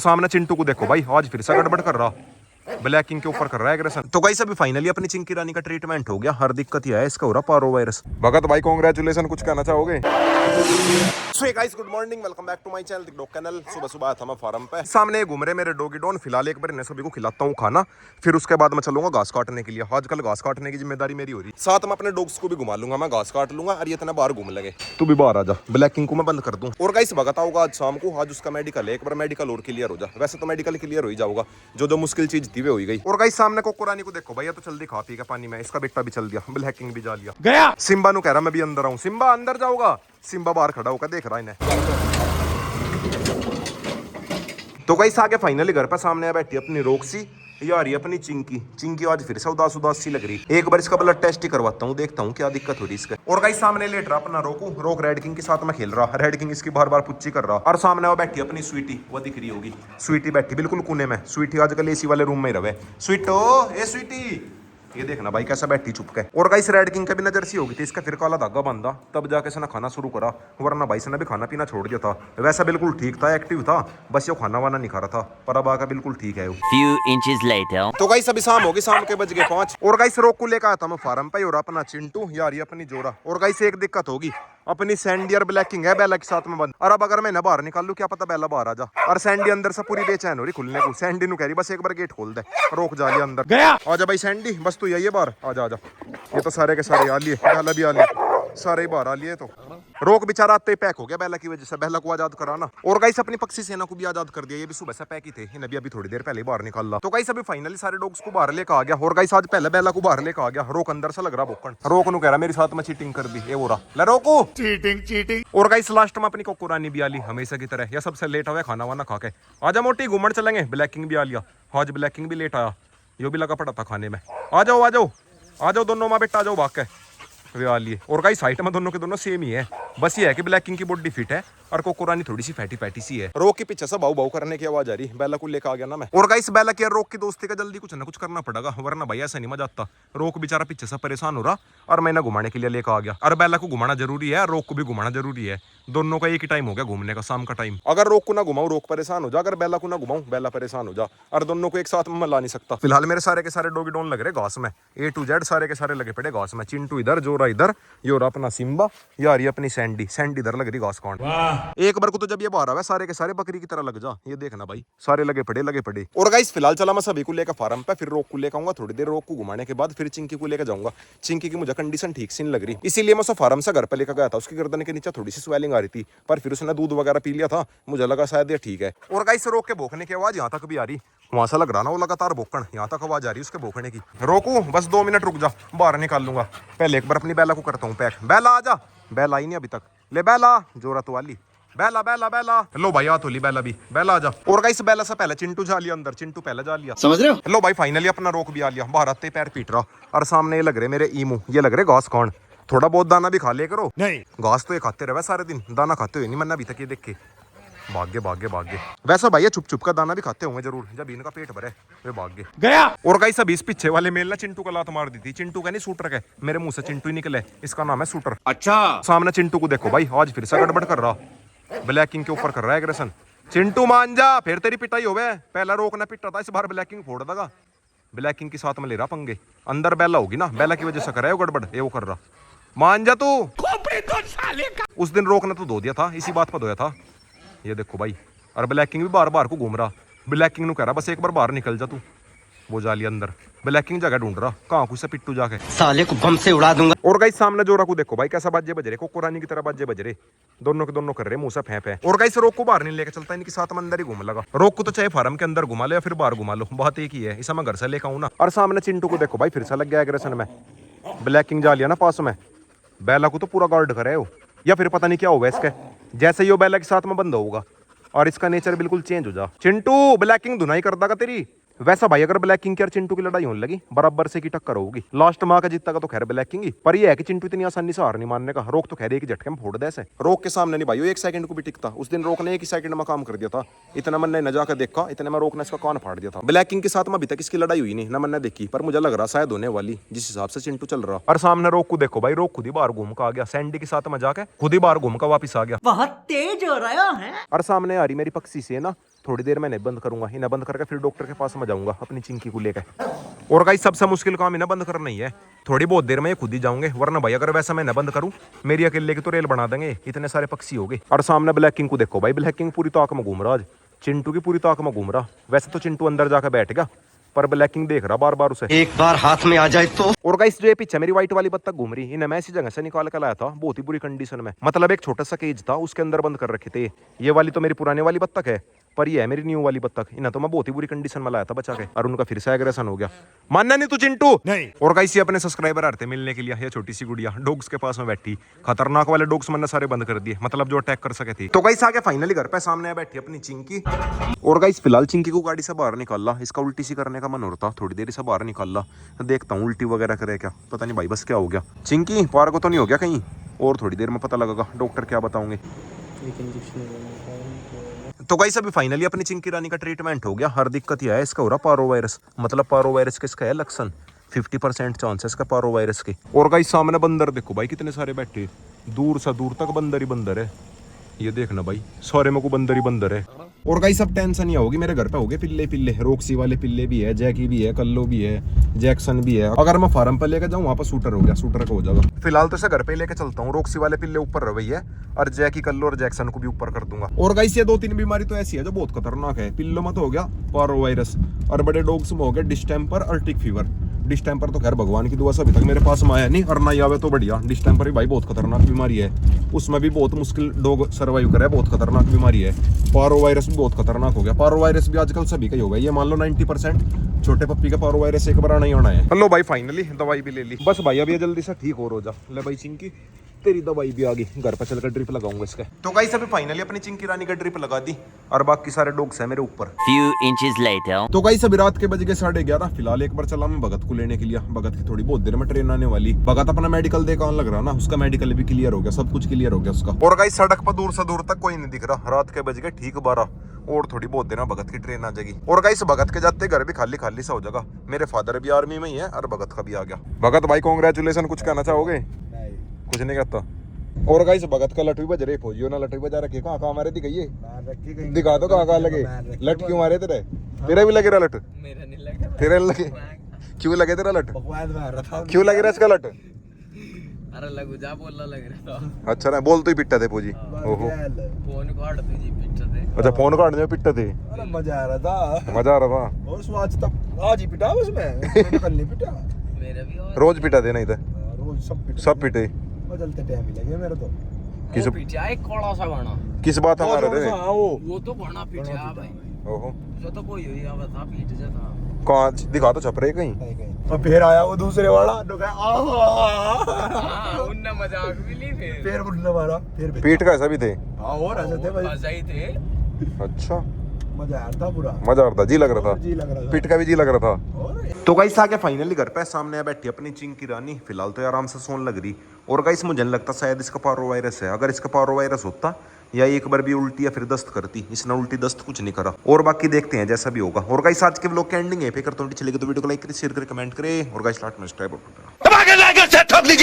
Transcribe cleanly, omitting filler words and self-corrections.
सामने चिंटू को देखो भाई, आज फिर से गड़बड़ कर रहा, ब्लैकिंग के ऊपर कर रहा है एग्रेशन। तो गाइस अभी फाइनली अपनी चिंकी रानी का ट्रीटमेंट हो गया। हर दिक्कत ही है इसका हो रहा पारो वायरस। भगत भाई कांग्रेचुलेशन, कुछ कहना चाहोगे? So guys good morning, welcome back to my channel the dog kennel. सुबह सुबह था मैं फार्म पे, सामने घूम रहे मेरे डॉगी डॉन। फिलहाल एक बार इन्हें सभी को खिलाता हूँ खाना, फिर उसके बाद मैं चलूंगा घास काटने के लिए। आजकल घास काटने की जिम्मेदारी मेरी हो रही, साथ में अपने डॉग्स को भी घुमा लूंगा। मैं घास काट लूंगा और ये इतना बाहर घूम लगे। तू भी बाहर आ जा, ब्लैकिंग को मैं बंद कर दूं। और गाइस भगत होगा आज शाम को, आज उसका मेडिकल है। एक बार मेडिकल और क्लियर हो जा, वैसे तो मेडिकल क्लियर हो ही जाऊंगा, जो मुश्किल चीज थी वो हो गई। और गाइस सामने को कुरानी को देखो भैया, तो जल्दी खा पी के पानी में। इसका बेटा भी चल दिया, ब्लैकिंग भी जा लिया गया। सिम्बा नु कह रहा मैं भी अंदर आऊं। सिम्बा अंदर जाऊंगा, सिम्बा बाहर खड़ा होकर देख रहा है इन्हें। तो गाइस आगे फाइनली घर पे सामने बैठी अपनी रोक्सी, यार ये अपनी चिंकी। चिंकी आज फिर से उदास उदास सी लग रही। एक बार इसका ब्लड टेस्ट ही करवाता हूँ, देखता हूँ क्या दिक्कत हो रही इसका। और गाइस सामने लेट रहा अपना रोकू, रोक रेड किंग के साथ में खेल रहा। रेड किंग इसकी बार बार पुच्ची कर रहा। और सामने वो बैठी अपनी स्वीटी, वो दिख रही होगी। स्वीटी बैठी बिल्कुल कोने में। स्वीटी आजकल एसी वाले रूम में ही रहे। स्वीटो ए स्वीटी, ये देखना भाई कैसा बैठी चुप के। और गाइस रेड किंग का भी नजर सी होगी थी, इसका फिर काला धागा बांधा, तब जाके इसने खाना शुरू करा। वरना भाई इसने भी खाना पीना छोड़ दिया था। वैसा बिल्कुल ठीक था, एक्टिव था, बस ये खाना वाना नहीं खा रहा था। पर अब आकर बिल्कुल ठीक है। Few inches later. तो गाइस अभी शाम होगी, शाम के बज गए 5। और गाइस रोक को लेकर आता मैं फार्म पे, और अपना चिंटू, यार ये अपनी जोरा। और गाइस एक दिक्कत होगी, अपनी सैंडी और ब्लैकिंग है बेला के साथ में बंद। और अब अगर मैं ना बाहर निकाल लूं, क्या पता बेला बाहर आ जा। और सैंडी अंदर से पूरी बेचैन हो रही खुलने को। सैंडी नु कह रही बस एक बार गेट खोल दे। रोक जा लिया अंदर गया। आजा भाई सैंडी, बस तू यही है बाहर, आजा आजा। ये तो सारे के सारे आ लिए, बेला भी आ लिए, सारे ही बाहर आ लिए। तो रोक बेचारा आते ही पैक हो गया बेला की वजह से। बेला को आजाद कराना। और गाइस अपनी पक्षी सेना को भी आजाद कर दिया। ये भी सुबह से पैक ही थे, इन्हें भी अभी थोड़ी देर पहले बाहर निकाल ला। तो गाइस अभी फाइनली सारे डॉग्स को बाहर लेकर आ गया। और गाइस आज पहले बेला को बाहर लेकर आ गया। रोक अंदर से लग रहा भोकन। रोक नु कह रहा मेरे साथ में चीटिंग कर दी। ये हो रहा ले रोको, चीटिंग चीटिंग। और गाइस लास्ट में अपनी कोको रानी भी आ ली, हमेशा की तरह। या सबसे लेट हुआ खाना वाना खा के। आजा मोटी घूमन चलेंगे। ब्लैकिंग भी आ लिया, आज ब्लैकिंग भी लेट आया। यो भी लगा पड़ा था खाने में। आ जाओ आ जाओ आ जाओ, दोनों माँ बेटा आ जाओ भाग के। वे आ लिए। और गाइस हाइट में दोनों के दोनों सेम ही है, बस ये है कि ब्लैकिंग की बॉडी फिट है और कोको रानी थोड़ी सी फैटी फैटी सी है। रोक के पीछे से बाऊ बाऊ करने की आवाज आ रही। बेला को लेकर आ गया ना मैं। और गाइस बेला की रोक की दोस्ती का जल्दी कुछ ना कुछ करना पड़ेगा, वरना भैया ऐसा नहीं मजा आता। रोक बेचारा पीछे से परेशान हो रहा और मैं ना घुमाने के लिए लेकर आ गया। और बेला को घुमाना जरूरी है, रोक को भी घुमाना जरूरी है। दोनों का एक ही टाइम हो गया घूमने का, शाम का टाइम। अगर रोक को ना घुमाऊं रोक परेशान हो जा, अगर बेला को ना घुमाऊं बेला परेशान हो जा। और दोनों को एक साथ में मैं ला नहीं सकता। फिलहाल मेरे सारे के सारे डॉगी डॉन लग रहे घास में, A to Z सारे के सारे लगे पड़े घास में। चिंटू इधर, जोरा इधर, ये और अपना सिम्बा, यार ये अपनी सैंडी। सैंडी इधर लग रही घास कांड। एक बार को तो जब ये बाहर आवे सारे के सारे बकरी की तरह लग जा। ये देखना भाई सारे लगे पड़े लगे पड़े। और गाइस फिलहाल चला मैं सभी को लेकर फार्म पे, फिर रोक को लेकर आऊंगा थोड़ी देर। रोक को घुमाने के बाद फिर चिंकी को लेकर जाऊंगा। चिंकी की मुझे कंडीशन ठीक सी नहीं लग रही, इसीलिए मैं उसे फार्म से घर पे लेकर गया था। उसकी गर्दन के नीचे थोड़ी सी स्वेलिंग आ रही थी, पर फिर उसने दूध वगैरह पी लिया था, मुझे लगा शायद ये ठीक है। और गाइस रोक के भौंकने की आवाज यहाँ तक भी आ रही, वहां से लग रहा ना वो लगातार भौंकन, यहाँ तक आवाज आ रही उसके भौंकने की। रोकू बस 2 मिनट रुक जा, बाहर निकाल लूंगा। पहले एक बार अपनी बेला को करता हूँ पैक। बेला आ जा। बेला आई नहीं अभी तक। ले बेला, जोरा तो वाली। बेला बेला बेला, लो भाई हाथ होली बेला भी। बेला आ जा। और गाइस बेला से पहले चिंटू जा लिया अंदर, चिंटू पहले जा लिया, समझ रहे हो। लो भाई फाइनली अपना रोक भी आ लिया। बाहर आते पैर पीट रहा। और सामने ये लग रहे मेरे ईमू, ये लग रहे घास कौन। थोड़ा बहुत दाना भी खा ले करो। नहीं घास तो ये खाते रहे सारे दिन, दाना खाते हुए नहीं मैंने अभी तक ये देख के। भाग्य भाग्य भाग्य। वैसा भाई ये छुप छुप का दाना भी खाते होंगे जरूर, जब इनका पेट भरे वे भाग्य गया। और गाइस अभी इस पीछे वाले मेल ने चिंटू को लात मार दी थी। चिंटू का नहीं शूटर के, मेरे मुंह से चिंटू ही निकले, इसका नाम है शूटर। अच्छा सामने चिंटू को देखो भाई, आज फिर से गड़बड़ कर रहा, ब्लैकिंग के ऊपर कर रहा है एग्रेशन। चिंटू मान जा, फिर तेरी पिटाई होवे। पहला रोक ने पिटा था, इस बार ब्लैकिंग फोड़ देगा। ब्लैकिंग के साथ में ले रहा पंगे, अंदर बेला होगी ना, बेला की वजह से कर रहा है वो गड़बड़, ये वो कर रहा। मान जा तू, उस दिन रोक ने तो धो दिया था, इसी बात पर धोया था। ये देखो भाई, और ब्लैकिंग भी बार बार को घूम रहा। ब्लैकिंग नु कह रहा बस एक बार बाहर निकल जा तू। वो जा लिया अंदर, ब्लैकिंग जगह ढूंढ रहा, कहाँ कुछ से पिट्टू जाके साले को बम से उड़ा दूंगा। और गाइस सामने जोरा को देखो भाई कैसा बाजे बज रहे, कोको रानी की तरह बाजे बज रहे। दोनों के दोनों कर रहे मुंह से फेंप है। और गाइस रोक को बाहर नहीं लेके चलता, इनके साथ में अंदर ही घूम लगा। रोक को तो चाहे फार्म के अंदर घुमा लो या फिर बाहर घुमा लो, बात एक ही है, इसे मैं घर से लेकर आऊं ना। और सामने चिंटू को देखो भाई, फिर से लग गया एग्रेशन में। ब्लैकिंग जा लिया ना पास में, बेला को तो पूरा गार्ड करे हो, या फिर पता नहीं क्या होगा इसके। जैसे ही वो बेला के साथ में बंद होगा और इसका नेचर बिल्कुल चेंज हो जा। चिंटू ब्लैकिंग धुनाई कर देगा तेरी। वैसा भाई अगर ब्लैकिंग की और चिंटू की लड़ाई होने लगी, बराबर से की टक्कर होगी। लास्ट माँ का जीता का तो खैर ब्लैकिंग ही, पर ये है कि चिंटू इतनी आसानी से हार नहीं मानने का। रोक तो खैर एक झटके में फोड़ दे ऐसे। रोक के सामने नहीं भाई, एक सेकंड को भी टिकता। उस दिन रोक ने एक ही सेकंड में काम कर दिया था। इतना मैंने न जाकर देखा, इतने में रोक ने इसका कान फाड़ दिया था। ब्लैकिंग के साथ में अभी तक इसकी लड़ाई हुई नहीं ना मैंने देखी, पर मुझे लग रहा शायद होने वाली, जिस हिसाब से चिंटू चल रहा। और सामने रोक को देखो भाई, रोक खुद ही बाहर घूम कर आ गया। सैंडी के साथ में जाके खुद ही बाहर घूम कर वापिस आ गया। बहुत तेज हो रहा है। और सामने आ रही मेरी पक्षी से ना, थोड़ी देर में नहीं बंद करूंगा, इन्हें बंद करके फिर डॉक्टर के पास में जाऊंगा अपनी चिंकी को लेकर। और गाइस सबसे मुश्किल काम इन्हें बंद करना ही है, थोड़ी बहुत देर में ये खुद ही जाऊंगे, वरना भाई अगर वैसा मैं न बंद करूं मेरी अकेले की तो रेल बना देंगे, इतने सारे पक्षी हो गए। और सामने ब्लैक किंग को देखो भाई, ब्लैक किंग पूरी ताक में घूम रहा आज, चिंटू की पूरी ताक में घूम रहा। वैसे तो चिंटू अंदर जाकर बैठ गया, पर ब्लैक किंग देख रहा बार बार उसे। एक बार हाथ में आ जाए तो। और गाइस जो ये पीछे मेरी व्हाइट वाली बत्तख घूम रही, इन्हें मैं इसी जगह से निकाल कर लाया था, बहुत ही बुरी कंडीशन में, मतलब एक छोटा सा केज था उसके अंदर बंद कर रखे थे। ये वाली तो मेरी पुरानी वाली बत्तख है, पर ये है मेरी न्यू वाली बत्तख, इन्हें तो मैं बहुत ही बुरी कंडीशन में लाया था बचा के, और उनका फिर से एग्रेशन हो गया। मानना नहीं तू चिंटू नहीं। और गाइस ये अपने सब्सक्राइबर आते मिलने के लिए, ये छोटी सी गुड़िया डॉग्स के पास में बैठी, खतरनाक वाले डॉग्स मैंने सारे बंद कर दिए, मतलब जो अटैक कर सके थे। तो गाइस आगे फाइनली घर पे सामने बैठी अपनी चिंकी। और गाइस फिलहाल चिंकी को गाड़ी से बाहर निकाला, इसका उल्टी सी करने का मन हो रहा था, थोड़ी देर से बाहर निकाला, देखता हूँ उल्टी वगैरह करे क्या, पता नहीं भाई बस क्या हो गया। चिंकी पार को तो नहीं हो गया कहीं, और थोड़ी देर में पता लगेगा, डॉक्टर क्या बताओगे। तो गाइस अभी फाइनली अपनी चिंकी रानी का ट्रीटमेंट हो गया। हर दिक्कत यह है इसका हो रहा पारो वायरस, मतलब पारो वायरस के इसका है लक्षण, 50% चांस है इसका पारो वायरस के। और गाइस सामने बंदर देखो भाई कितने सारे बैठे, दूर से दूर तक बंदर ही बंदर है, ये देखना भाई सारे में को बंदर ही बंदर है। और गाइस सब टेंशन नहीं होगी, मेरे घर पे हो गए पिल्ले पिल्ले, रोक्सी वाले पिल्ले भी है, जैकी भी है, कल्लो भी है, जैक्सन भी है। अगर मैं फार्म पर लेके जाऊँ वहाँ पर शूटर हो गया, शूटर का हो जाएगा। फिलहाल तो इसे घर पे लेके चलता हूँ, रोक्सी वाले पिल्ले ऊपर रह है, और जैकी, कल्लो और जैक्सन को भी ऊपर कर दूंगा। और गाइस ये 2-3 बीमारी तो ऐसी है जो बहुत खतरनाक है। पिल्लो में तो हो गया पारो वायरस, और बड़े डॉग्स में हो गया डिस्टेम्पर और टिक फीवर। डिस्टेम्पर तो खैर भगवान की दुआ से अभी तक मेरे पास में आया नहीं, और ना आवे तो बढ़िया। डिस्टेम्पर भी भाई बहुत खतरनाक बीमारी है, उसमें भी बहुत मुश्किल डॉग सर्वाइव करे, बहुत खतरनाक बीमारी है। पारो वायरस भी बहुत खतरनाक हो गया, पारो वायरस भी आजकल सभी का ही हो गया, ये मान लो 90% छोटे पप्पी का पारो वायरस एक बार नहीं होना है। हेलो भाई फाइनली दवाई भी ले ली, बस भाई अब ये जल्दी से ठीक हो जा। ले भाई चिंकी तेरी दवाई भी आ गई, घर पर चलकर ड्रिप लगाऊंगा इसका। तो गाइस अभी फाइनली अपनी चिंकी रानी का ड्रिप लगा दी, और बाकी सारे डॉग्स हैं मेरे ऊपर। Few inches later. तो गाइस अभी रात के बज गए 11:30। फिलहाल एक बार चला मैं भगत को लेने के लिए, भगत की थोड़ी बहुत देर में ट्रेन आने वाली। भगत अपना मेडिकल देकर लग रहा ना, उसका मेडिकल भी क्लियर हो गया, सब कुछ क्लियर हो गया उसका। और गाइस सड़क पर दूर से दूर तक कोई नहीं दिख रहा, रात के बज गए ठीक 12, और थोड़ी बहुत देर में भगत की ट्रेन आ जाएगी। और गाइस भगत के जाते घर भी खाली खाली सा हो जाएगा, मेरे फादर भी आर्मी में ही है, और भगत का भी आ गया। भगत भाई कांग्रेचुलेशन, कुछ कहना चाहोगे? कुछ नहीं कहता। और गाइस भगत का लट भी बज रहे, फौजियों ने लट भी बजा रखी, कहाँ मारे दिखाइए, दिखा दो कहाँ लगे लट, क्यों मारे तेरे? तेरा भी लगे रहा लट? मेरा नहीं लगा। तेरा लगे? क्यों लगे तेरा लट? क्यों लगे रहा इसका लट? अरे लगू जा बोलना लग रहा था। अच्छा ना बोल तो ही पिट्टा थे फौजी। ओहो फोन काट तुझे पिट्टा थे। अच्छा फोन काटने में पिट्टा थे। अरे मजा आ रहा था, मजा आ रहा था। और स्वाद तब आज ही पिटा उसमें, कल नहीं पिटा। मेरा भी और रोज पिटा थे नहीं थे, रोज सब पिटे। बदलते टाइम ही लगे मेरे तो। किस पिटिया एक कोड़ा सा बना, किस बात हमारे थे? वो तो बना पिटिया भाई, ओहो जो तो कोई हुई आवा था पीट जा था। कहाँ दिखा तो छप रहे कहीं। और फिर आया वो दूसरे वाला, तो उनने मजाक भी ली, फिर उठने मारा, फिर पीठ का ऐसा भी थे। और ऐसे थे भाई, मजा ही थे। अच्छा मजा आ रहा था पूरा, मजा आ रहा था, जी लग रहा जी लग रहा था, था। पीठ का भी जी लग रहा था। और तो गाइस आके फाइनली घर पे सामने बैठी अपनी चिंकी रानी, फिलहाल तो आराम से सोने लग रही। और गाइस मुझे नहीं लगता शायद इसका पारो वायरस है, अगर इसका पारो वायरस होता या एक बार भी उल्टी या फिर दस्त करती, इसने उल्टी दस्त कुछ नहीं करा। और बाकी देखते हैं जैसा भी होगा। और गाइस आज के व्लॉग की एंडिंग है पे करता हूं, अच्छी लगे तो वीडियो को लाइक करें, शेयर करें, कमेंट करें, और गाइस लास्ट में सब्सक्राइब कर देना।